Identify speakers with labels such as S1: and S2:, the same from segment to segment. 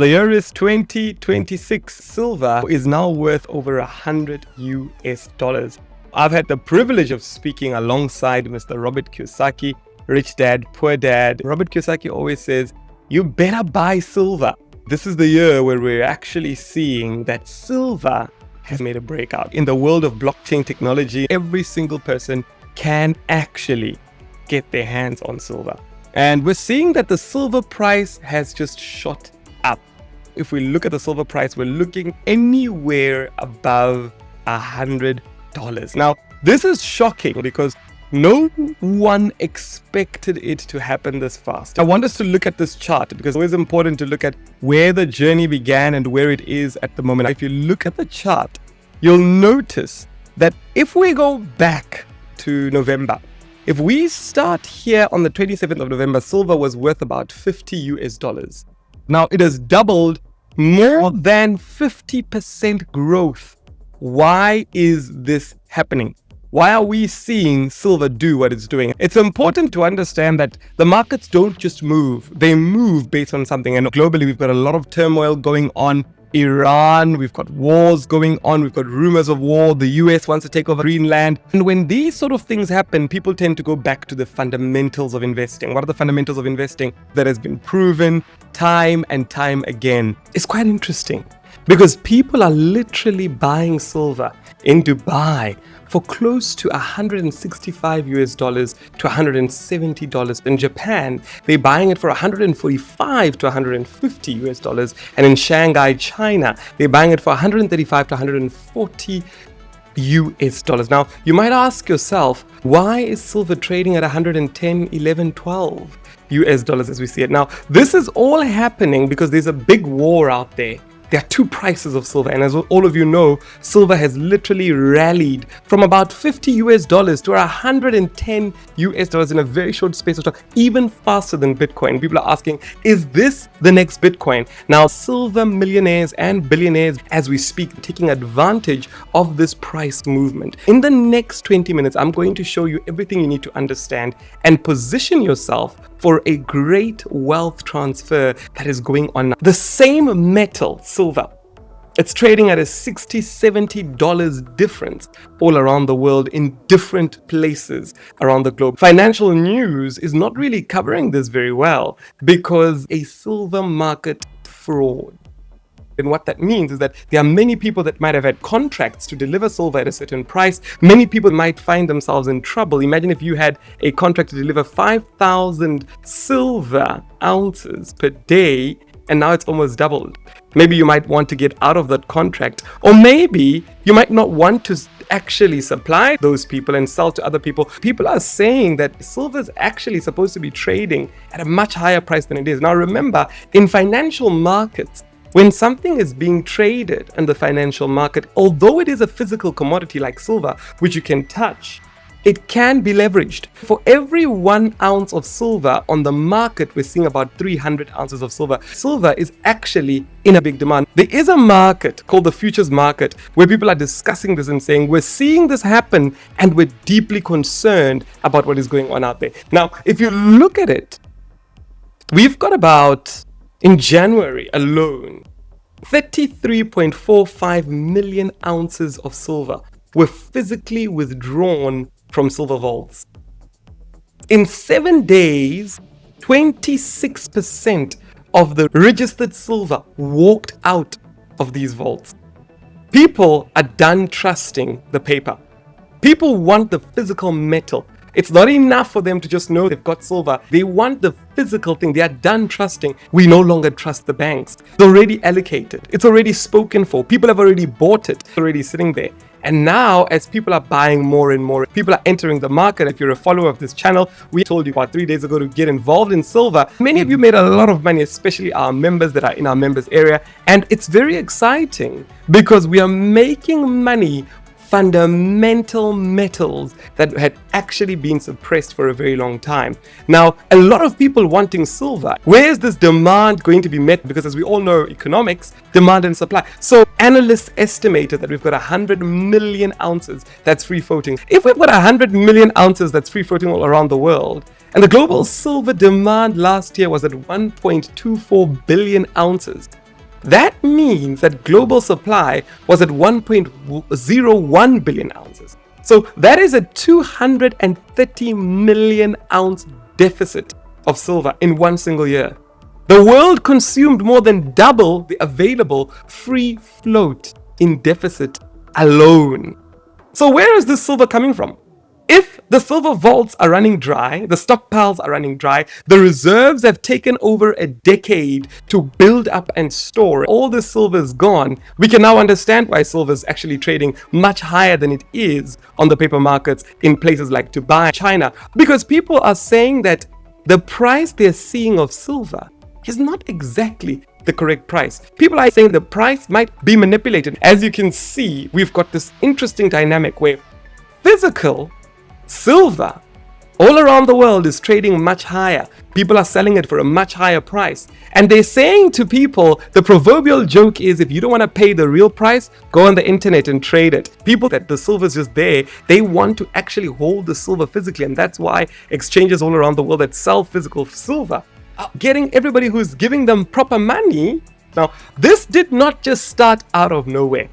S1: The year is 2026. Silver is now worth over $100 US. I've had the privilege of speaking alongside Mr. Robert Kiyosaki, Rich Dad, Poor Dad. Robert Kiyosaki always says, you better buy silver. This is the year where we're actually seeing that silver has made a breakout. In the world of blockchain technology, every single person can actually get their hands on silver. And we're seeing that the silver price has just shot up. If we look at the silver price, we're looking anywhere above $100. Now, this is shocking because no one expected it to happen this fast. I want us to look at this chart because it's always important to look at where the journey began and where it is at the moment. If you look at the chart, you'll notice that if we go back to November, if we start here on the 27th of November, silver was worth about $50 US. Now, it has doubled, more than 50% growth. Why is this happening? Why are we seeing silver do what it's doing? It's important to understand that the markets don't just move. They move based on something. And globally, we've got a lot of turmoil going on. Iran, we've got wars going on, we've got rumors of war, the US wants to take over Greenland. And when these sort of things happen, people tend to go back to the fundamentals of investing. What are the fundamentals of investing that has been proven time and time again? It's quite interesting because people are literally buying silver in Dubai for close to $165 to $170. In Japan, they're buying it for $145 to $150. And in Shanghai, China, they're buying it for $135 to $140. Now, you might ask yourself, why is silver trading at 110, 11, 12 US dollars as we see it? Now, this is all happening because there's a big war out there. There are two prices of silver, and as all of you know, silver has literally rallied from about $50 US to $110 US in a very short space of time, even faster than Bitcoin. People are asking, is this the next Bitcoin? Now, silver millionaires and billionaires, as we speak, taking advantage of this price movement. In the next 20 minutes, I'm going to show you everything you need to understand and position yourself for a great wealth transfer that is going on now. The same metal, silver, it's trading at a $60, $70 difference all around the world in different places around the globe. Financial news is not really covering this very well because a silver market fraud. And what that means is that there are many people that might have had contracts to deliver silver at a certain price. Many people might find themselves in trouble. Imagine if you had a contract to deliver 5,000 silver ounces per day, and now it's almost doubled. Maybe you might want to get out of that contract, or maybe you might not want to actually supply those people and sell to other people. People are saying that silver is actually supposed to be trading at a much higher price than it is. Now remember, in financial markets, when something is being traded in the financial market, although it is a physical commodity like silver, which you can touch, it can be leveraged. For every 1 ounce of silver on the market, we're seeing about 300 ounces of silver. Silver is actually in a big demand. There is a market called the futures market where people are discussing this and saying, we're seeing this happen and we're deeply concerned about what is going on out there. Now, if you look at it, we've got about, in January alone, 33.45 million ounces of silver were physically withdrawn from silver vaults. In 7 days, 26% of the registered silver walked out of these vaults. People are done trusting the paper. People want the physical metal. It's not enough for them to just know they've got silver. They want the physical thing. They are done trusting. We no longer trust the banks. It's already allocated. It's already spoken for. People have already bought it. It's already sitting there. And now, as people are buying more and more, people are entering the market. If you're a follower of this channel, we told you about 3 days ago to get involved in silver. Many of you made a lot of money, especially our members that are in our members area. And it's very exciting because we are making money fundamental metals that had actually been suppressed for a very long time. Now, a lot of people wanting silver. Where is this demand going to be met? Because as we all know, economics, demand and supply. So analysts estimated that we've got 100 million ounces that's free floating. If we've got 100 million ounces that's free floating all around the world, and the global silver demand last year was at 1.24 billion ounces, That means that global supply was at 1.01 billion ounces. So that is a 230 million ounce deficit of silver in one single year. The world consumed more than double the available free float in deficit alone. So where is this silver coming from? If the silver vaults are running dry, the stockpiles are running dry, the reserves have taken over a decade to build up and store, all the silver is gone, we can now understand why silver is actually trading much higher than it is on the paper markets in places like Dubai, China, because people are saying that the price they're seeing of silver is not exactly the correct price. People are saying the price might be manipulated. As you can see, we've got this interesting dynamic where physical silver all around the world is trading much higher. People are selling it for a much higher price. And they're saying to people, the proverbial joke is, if you don't want to pay the real price, go on the internet and trade it. People that the silver is just there, they want to actually hold the silver physically. And that's why exchanges all around the world that sell physical silver are getting everybody who's giving them proper money. Now, this did not just start out of nowhere.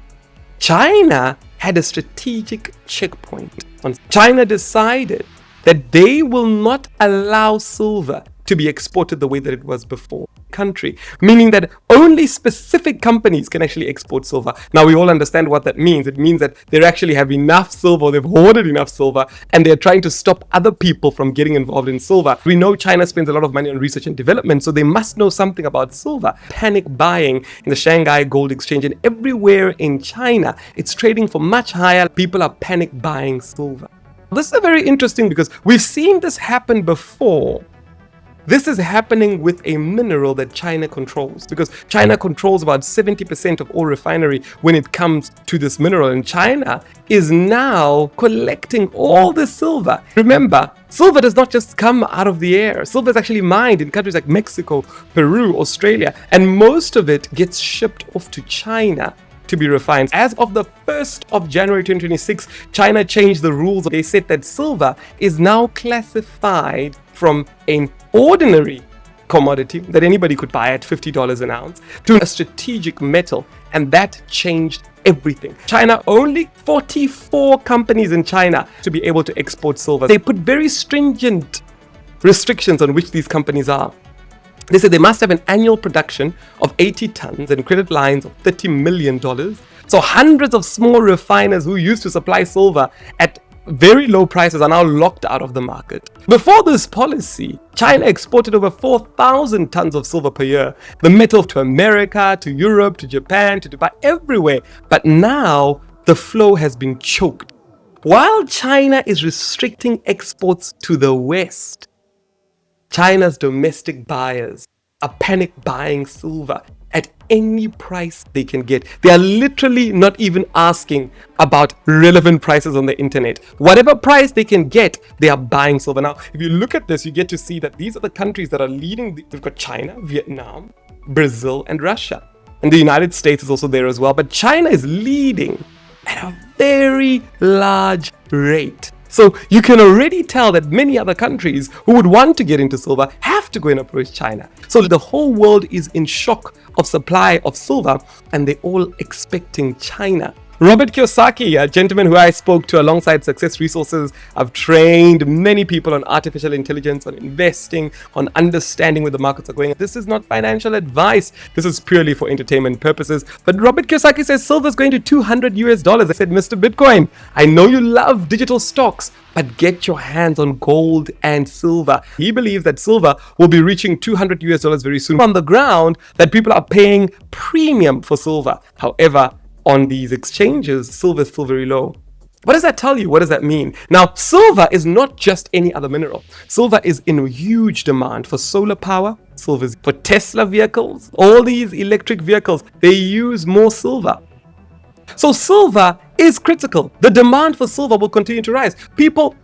S1: China had a strategic checkpoint. China decided that they will not allow silver to be exported the way that it was before country, meaning that only specific companies can actually export silver. Now we all understand what that means. It means that they actually have enough silver, they've hoarded enough silver, and they're trying to stop other people from getting involved in silver. We know China spends a lot of money on research and development, so they must know something about silver. Panic buying in the Shanghai Gold Exchange and everywhere in China, it's trading for much higher. People are panic buying silver. This is very interesting because we've seen this happen before. This is happening with a mineral that China controls, because China controls about 70% of all refinery when it comes to this mineral, and China is now collecting all the silver. Remember, silver does not just come out of the air. Silver is actually mined in countries like Mexico, Peru, Australia, and most of it gets shipped off to China to be refined. As of the 1st of January 2026, China changed the rules. They said that silver is now classified from an ordinary commodity that anybody could buy at $50 an ounce to a strategic metal, and that changed everything. China, only 44 companies in China to be able to export silver. They put very stringent restrictions on which these companies are. They said they must have an annual production of 80 tons and credit lines of $30 million. So hundreds of small refiners who used to supply silver at very low prices are now locked out of the market. Before this policy, China exported over 4,000 tons of silver per year. The metal to America, to Europe, to Japan, to Dubai, everywhere. But now the flow has been choked. While China is restricting exports to the West, China's domestic buyers are panic buying silver at any price they can get. They are literally not even asking about relevant prices on the internet. Whatever price they can get, they are buying silver. Now, if you look at this, you get to see that these are the countries that are leading. We've got China, Vietnam, Brazil, and Russia. And the United States is also there as well. But China is leading at a very large rate. So you can already tell that many other countries who would want to get into silver have to go and approach China. So the whole world is in shock of supply of silver, and they're all expecting China. Robert Kiyosaki, a gentleman who I spoke to alongside Success Resources, I've trained many people on artificial intelligence, on investing, on understanding where the markets are going. This is not financial advice. This is purely for entertainment purposes. But Robert Kiyosaki says silver is going to $200. I said, Mr. Bitcoin, I know you love digital stocks, but get your hands on gold and silver. He believes that silver will be reaching $200 very soon. On the ground, that people are paying premium for silver. However, on these exchanges, silver is still very low. What does that tell you? What does that mean? Now, silver is not just any other mineral. Silver is in huge demand for solar power. Silver is for Tesla vehicles. All these electric vehicles, they use more silver. So silver is critical. The demand for silver will continue to rise. People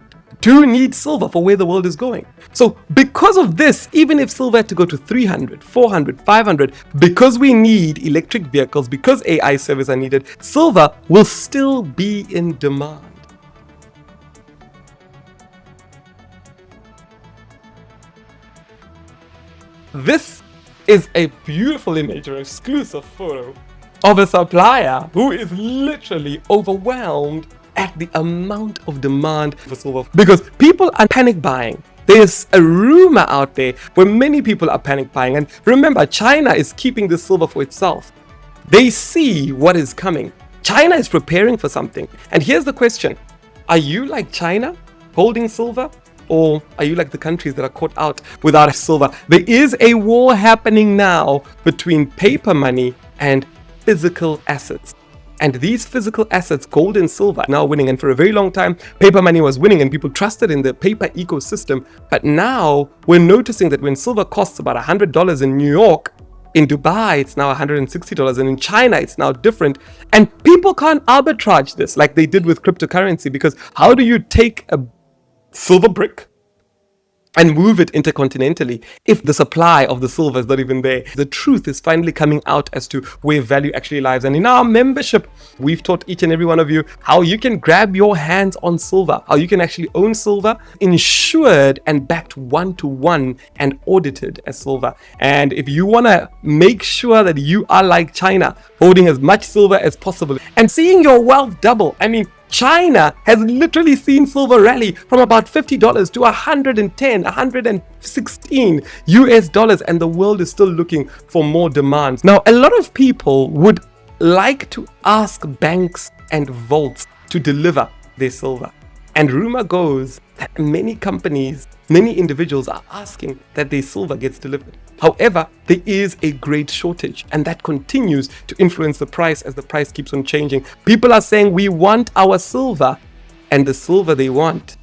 S1: do need silver for where the world is going. So because of this, even if silver had to go to 300, 400, 500, because we need electric vehicles, because AI servers are needed, silver will still be in demand. This is a beautiful image or exclusive photo of a supplier who is literally overwhelmed at the amount of demand for silver because people are panic buying. There's a rumor out there where many people are panic buying. And remember, China is keeping the silver for itself. They see what is coming. China is preparing for something. And here's the question. Are you like China, holding silver? Or are you like the countries that are caught out without silver? There is a war happening now between paper money and physical assets. And these physical assets, gold and silver, are now winning. And for a very long time, paper money was winning and people trusted in the paper ecosystem. But now we're noticing that when silver costs about $100 in New York, in Dubai, it's now $160, and in China, it's now different. And people can't arbitrage this like they did with cryptocurrency, because how do you take a silver brick and move it intercontinentally if the supply of the silver is not even there? The truth is finally coming out as to where value actually lies. And in our membership, we've taught each and every one of you how you can grab your hands on silver, how you can actually own silver, insured and backed 1-to-1 and audited as silver. And if you want to make sure that you are like China, holding as much silver as possible and seeing your wealth double, I mean, China has literally seen silver rally from about $50 to 110, 116 US dollars, and the world is still looking for more demands. Now, a lot of people would like to ask banks and vaults to deliver their silver. And rumor goes that many companies, many individuals are asking that their silver gets delivered. However, there is a great shortage, and that continues to influence the price as the price keeps on changing. People are saying we want our silver, and the silver they want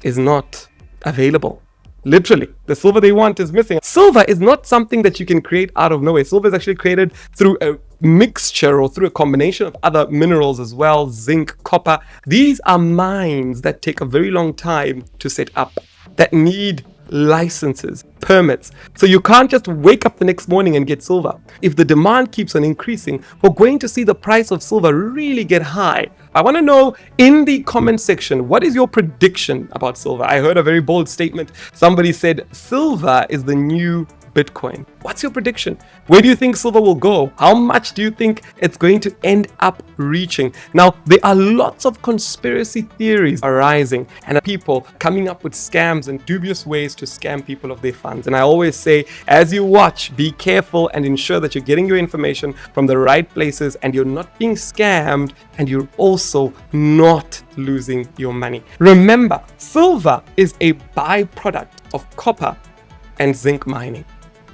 S1: is not available. Literally, the silver they want is missing. Silver is not something that you can create out of nowhere. Silver is actually created through a mixture or through a combination of other minerals as well, zinc, copper. These are mines that take a very long time to set up, that need licenses, permits. So you can't just wake up the next morning and get silver. If the demand keeps on increasing, we're going to see the price of silver really get high. I want to know in the comment section, what is your prediction about silver? I heard a very bold statement. Somebody said silver is the new Bitcoin. What's your prediction? Where do you think silver will go? How much do you think it's going to end up reaching? Now, there are lots of conspiracy theories arising and people coming up with scams and dubious ways to scam people of their funds. And I always say, as you watch, be careful and ensure that you're getting your information from the right places and you're not being scammed and you're also not losing your money. Remember, silver is a byproduct of copper and zinc mining.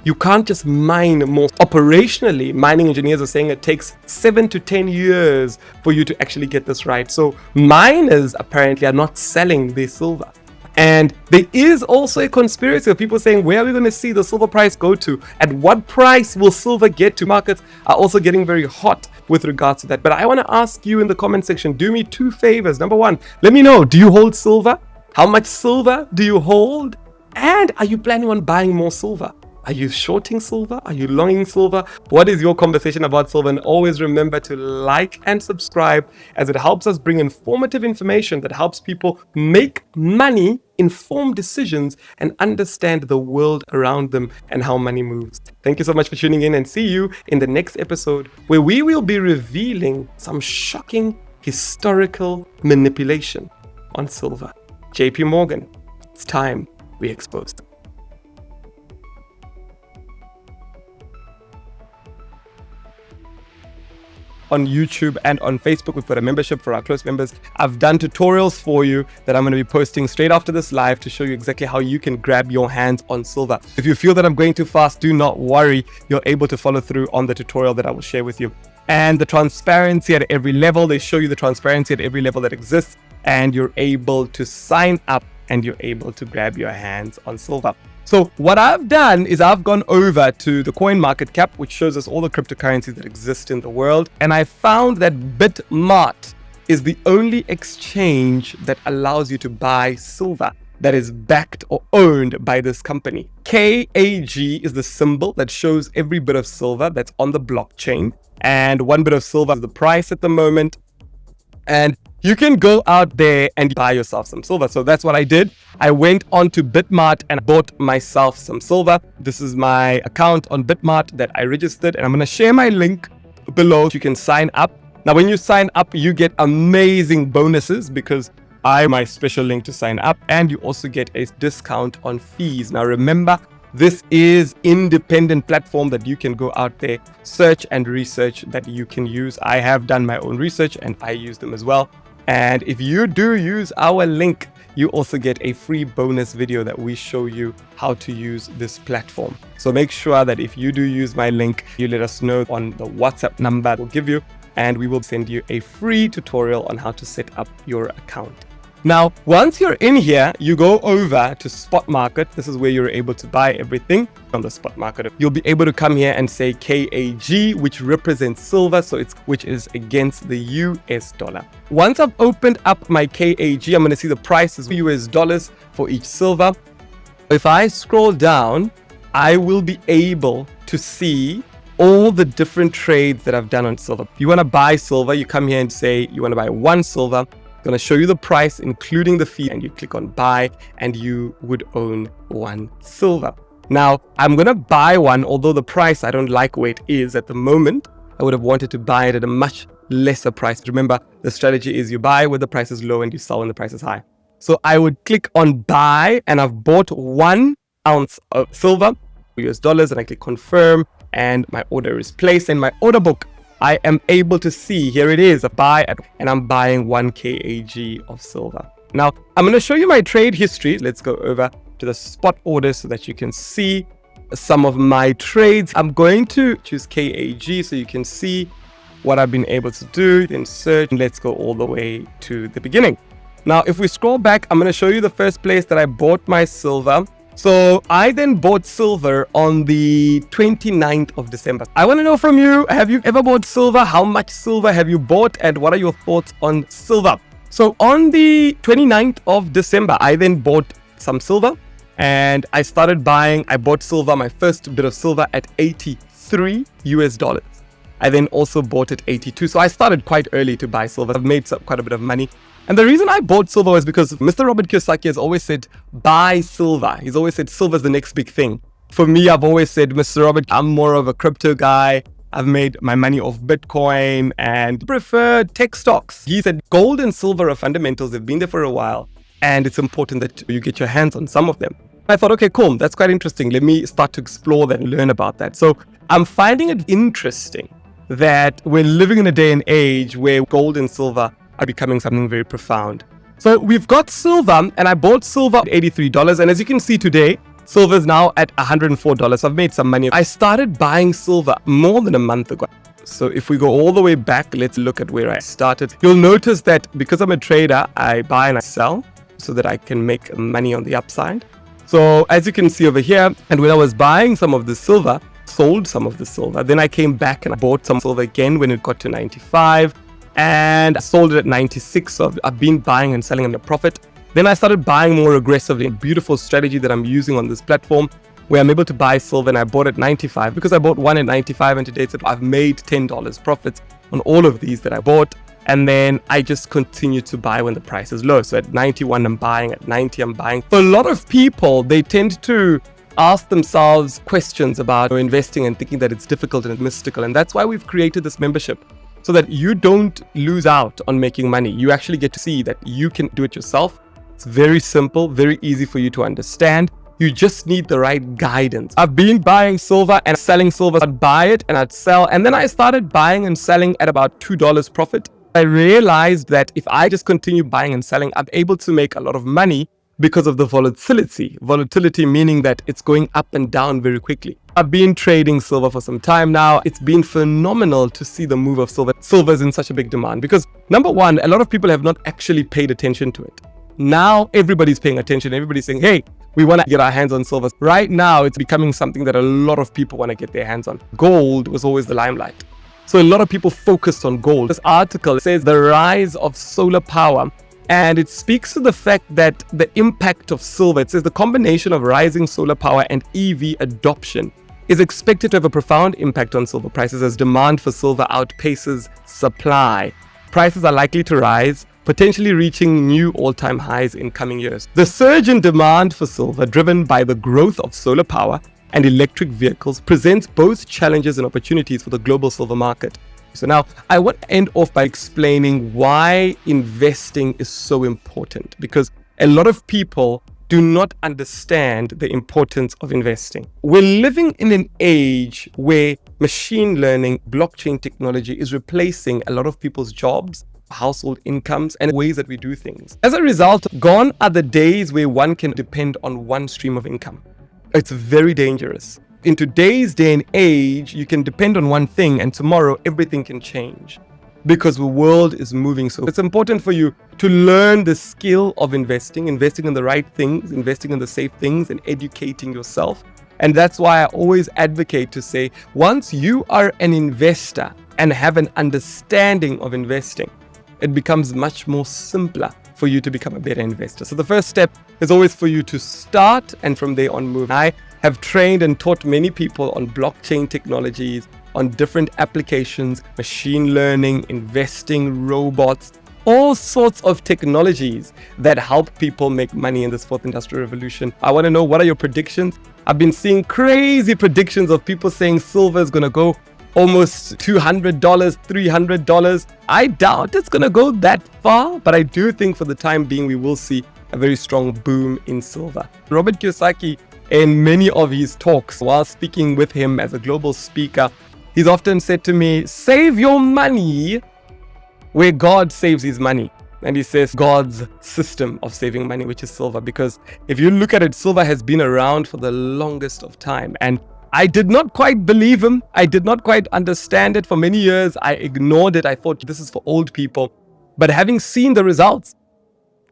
S1: You can't just mine more. Operationally, mining engineers are saying it takes 7 to 10 years for you to actually get this right. So miners apparently are not selling their silver. And there is also a conspiracy of people saying, where are we going to see the silver price go to? At what price will silver get to? Markets are also getting very hot with regards to that. But I want to ask you in the comment section, do me two favors. Number one, let me know, do you hold silver? How much silver do you hold? And are you planning on buying more silver? Are you shorting silver? Are you longing silver? What is your conversation about silver? And always remember to like and subscribe, as it helps us bring informative information that helps people make money, informed decisions, and understand the world around them and how money moves. Thank you so much for tuning in, and see you in the next episode, where we will be revealing some shocking historical manipulation on silver. JP Morgan, it's time we exposed them. On YouTube and on Facebook, we've got a membership for our close members. I've done tutorials for you that I'm going to be posting straight after this live to show you exactly how you can grab your hands on silver. If you feel that I'm going too fast, do not worry. You're able to follow through on the tutorial that I will share with you. And the transparency at every level, they show you the transparency at every level that exists, and you're able to sign up and you're able to grab your hands on silver. So what I've done is I've gone over to the coin market cap, which shows us all the cryptocurrencies that exist in the world. And I found that Bitmart is the only exchange that allows you to buy silver that is backed or owned by this company. KAG is the symbol that shows every bit of silver that's on the blockchain. And 1 bit of silver is the price at the moment. And you can go out there and buy yourself some silver. So that's what I did. I went on to Bitmart and bought myself some silver. This is my account on Bitmart that I registered, and I'm going to share my link below. You can sign up. Now, when you sign up, you get amazing bonuses because my special link to sign up, and you also get a discount on fees. Now, remember, this is independent platform that you can go out there, search and research that you can use. I have done my own research and I use them as well. And if you do use our link, you also get a free bonus video that we show you how to use this platform. So make sure that if you do use my link, you let us know on the WhatsApp number we'll give you, and we will send you a free tutorial on how to set up your account. Now, once you're in here, you go over to spot market. This is where you're able to buy everything on the spot market. You'll be able to come here and say KAG, which represents silver, which is against the US dollar. Once I've opened up my KAG, I'm going to see the prices US dollars for each silver. If I scroll down, I will be able to see all the different trades that I've done on silver. If you want to buy silver, you come here and say you want to buy 1 silver. Going to show you the price including the fee, and you click on buy and you would own 1 silver. Now I'm going to buy one, although the price I don't like where it is at the moment. I would have wanted to buy it at a much lesser price. Remember, the strategy is you buy when the price is low and you sell when the price is high. So I would click on buy, and I've bought 1 ounce of silver US dollars, and I click confirm, and my order is placed in my order book. I am able to see, here it is, a buy, and I'm buying 1 KAG of silver. Now, I'm going to show you my trade history. Let's go over to the spot orders so that you can see some of my trades. I'm going to choose KAG so you can see what I've been able to do. Then search, and let's go all the way to the beginning. Now, if we scroll back, I'm going to show you the first place that I bought my silver. So I then bought silver on the 29th of December. I want to know from you, have you ever bought silver? How much silver have you bought? And what are your thoughts on silver? So on the 29th of December, I then bought some silver and I started buying. I bought silver, my first bit of silver at 83 US dollars. I then also bought at 82. So I started quite early to buy silver. I've made quite a bit of money. And the reason I bought silver was because Mr. Robert Kiyosaki has always said, buy silver. He's always said silver is the next big thing. For me, I've always said, Mr. Robert, I'm more of a crypto guy. I've made my money off Bitcoin and prefer tech stocks. He said gold and silver are fundamentals. They've been there for a while. And it's important that you get your hands on some of them. I thought, okay, cool. That's quite interesting. Let me start to explore that and learn about that. So I'm finding it interesting that we're living in a day and age where gold and silver are becoming something very profound. So we've got silver, and I bought silver at $83. And as you can see today, silver is now at $104. So I've made some money. I started buying silver more than a month ago. So if we go all the way back, let's look at where I started. You'll notice that because I'm a trader, I buy and I sell so that I can make money on the upside. So as you can see over here, and when I was buying some of the silver, sold some of the silver, then I came back and I bought some silver again when it got to 95. And I sold it at 96. So I've been buying and selling at a profit. Then I started buying more aggressively. A beautiful strategy that I'm using on this platform where I'm able to buy silver, and I bought at 95 because I bought one at 95, and today I've made $10 profits on all of these that I bought. And then I just continue to buy when the price is low. So at 91 I'm buying, at 90 I'm buying. For a lot of people, they tend to ask themselves questions about investing and thinking that it's difficult and it's mystical. And that's why we've created this membership, so that you don't lose out on making money. You actually get to see that you can do it yourself. It's very simple, very easy for you to understand. You just need the right guidance. I've been buying silver and selling silver. I'd buy it and I'd sell. And then I started buying and selling at about $2 profit. I realized that if I just continue buying and selling, I'm able to make a lot of money because of the volatility. Volatility meaning that it's going up and down very quickly. I've been trading silver for some time now. It's been phenomenal to see the move of silver. Silver is in such a big demand because, number one, a lot of people have not actually paid attention to it. Now everybody's paying attention. Everybody's saying, hey, we want to get our hands on silver. Right now, it's becoming something that a lot of people want to get their hands on. Gold was always the limelight. So a lot of people focused on gold. This article says the rise of solar power, and it speaks to the fact that the impact of silver, it says the combination of rising solar power and EV adoption is expected to have a profound impact on silver prices as demand for silver outpaces supply. prices are likely to rise, potentially reaching new all-time highs in coming years. The surge in demand for silver, driven by the growth of solar power and electric vehicles, presents both challenges and opportunities for the global silver market. So now I want to end off by explaining why investing is so important, because a lot of people do not understand the importance of investing. We're living in an age where machine learning, blockchain technology is replacing a lot of people's jobs, household incomes, and ways that we do things. As a result, gone are the days where one can depend on one stream of income. It's very dangerous. In today's day and age, you can depend on one thing and tomorrow everything can change because the world is moving. So it's important for you to learn the skill of investing in the right things, investing in the safe things, and educating yourself. And that's why I always advocate to say, once you are an investor and have an understanding of investing, it becomes much more simpler for you to become a better investor. So the first step is always for you to start and from there on move. I have trained and taught many people on blockchain technologies, on different applications, machine learning, investing, robots, all sorts of technologies that help people make money in this fourth industrial revolution. I want to know, what are your predictions? I've been seeing crazy predictions of people saying silver is going to go almost $200, $300. I doubt it's going to go that far, but I do think for the time being, we will see a very strong boom in silver. Robert Kiyosaki, in many of his talks, while speaking with him as a global speaker, he's often said to me, save your money where God saves his money. And he says God's system of saving money, which is silver. Because if you look at it, silver has been around for the longest of time. And I did not quite believe him. I did not quite understand it. For many years, I ignored it. I thought this is for old people. But having seen the results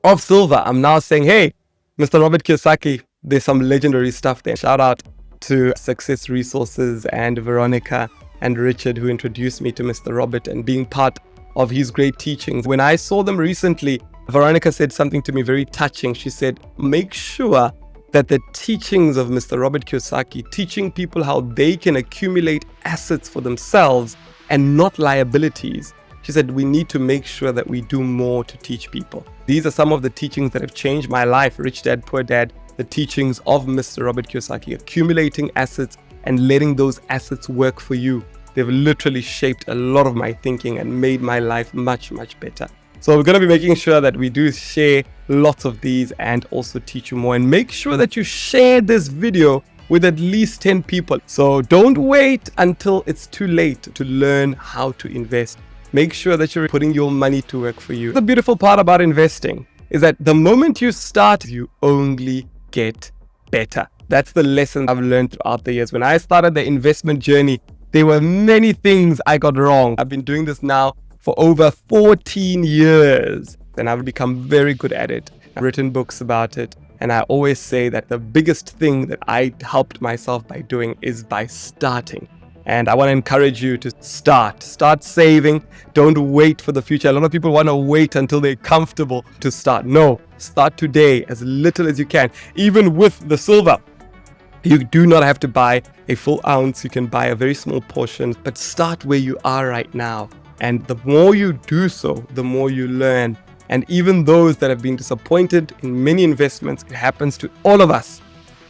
S1: of silver, I'm now saying, hey, Mr. Robert Kiyosaki, there's some legendary stuff there. Shout out to Success Resources and Veronica and Richard, who introduced me to Mr. Robert and being part of his great teachings. When I saw them recently, Veronica said something to me very touching. She said, make sure that the teachings of Mr. Robert Kiyosaki, teaching people how they can accumulate assets for themselves and not liabilities. She said, we need to make sure that we do more to teach people. These are some of the teachings that have changed my life. Rich Dad, Poor Dad, the teachings of Mr. Robert Kiyosaki, accumulating assets and letting those assets work for you. They've literally shaped a lot of my thinking and made my life much, much better. So we're going to be making sure that we do share lots of these and also teach you more. And make sure that you share this video with at least 10 people. So don't wait until it's too late to learn how to invest. Make sure that you're putting your money to work for you. The beautiful part about investing is that the moment you start, you only get better. That's the lesson I've learned throughout the years. When I started the investment journey, there were many things I got wrong. I've been doing this now for over 14 years and I've become very good at it. I've written books about it. And I always say that the biggest thing that I helped myself by doing is by starting. And I want to encourage you to start saving. Don't wait for the future. A lot of people want to wait until they're comfortable to start. No, start today, as little as you can. Even with the silver, you do not have to buy a full ounce. You can buy a very small portion, but start where you are right now. And the more you do so, the more you learn. And even those that have been disappointed in many investments, it happens to all of us.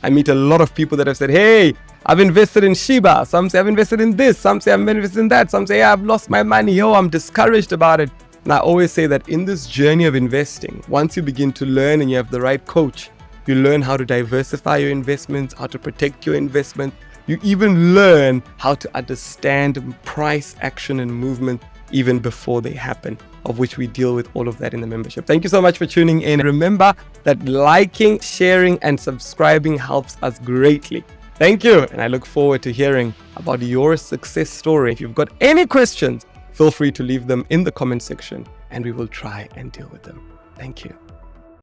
S1: I meet a lot of people that have said, hey, I've invested in Shiba. Some say I've invested in this. Some say I've invested in that. Some say, yeah, I've lost my money. Oh, I'm discouraged about it. And I always say that in this journey of investing, once you begin to learn and you have the right coach, you learn how to diversify your investments, how to protect your investment. You even learn how to understand price action and movement even before they happen, of which we deal with all of that in the membership. Thank you so much for tuning in. Remember that liking, sharing, and subscribing helps us greatly. Thank you. And I look forward to hearing about your success story. If you've got any questions, feel free to leave them in the comment section and we will try and deal with them. Thank you.